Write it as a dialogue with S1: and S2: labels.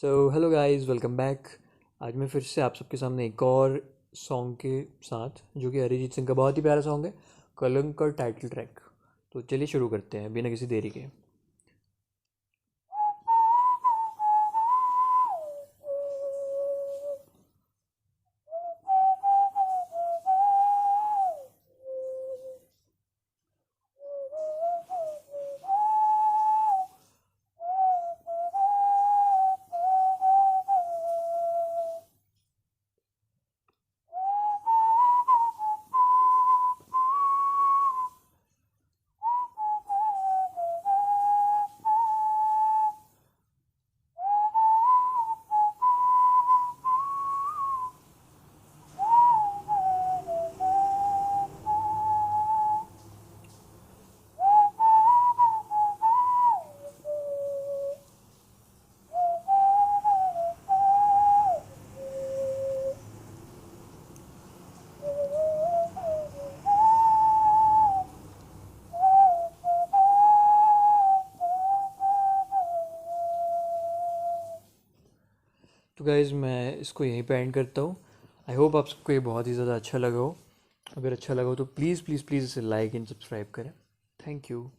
S1: So hello guys, welcome back. आज मैं फिर से आप सबके सामने एक और सॉन्ग के साथ, जो कि अरिजीत सिंह का बहुत ही प्यारा सॉन्ग है, कलंक का टाइटल ट्रैक। तो चलिए शुरू करते हैं बिना किसी देरी के। तो गाइज़, मैं इसको यहीं पे एंड करता हूँ। आई होप आप सबको ये बहुत ही ज़्यादा अच्छा लगा हो। अगर अच्छा लगा हो तो प्लीज़ प्लीज़ प्लीज़ इसे लाइक एंड सब्सक्राइब करें। Thank you.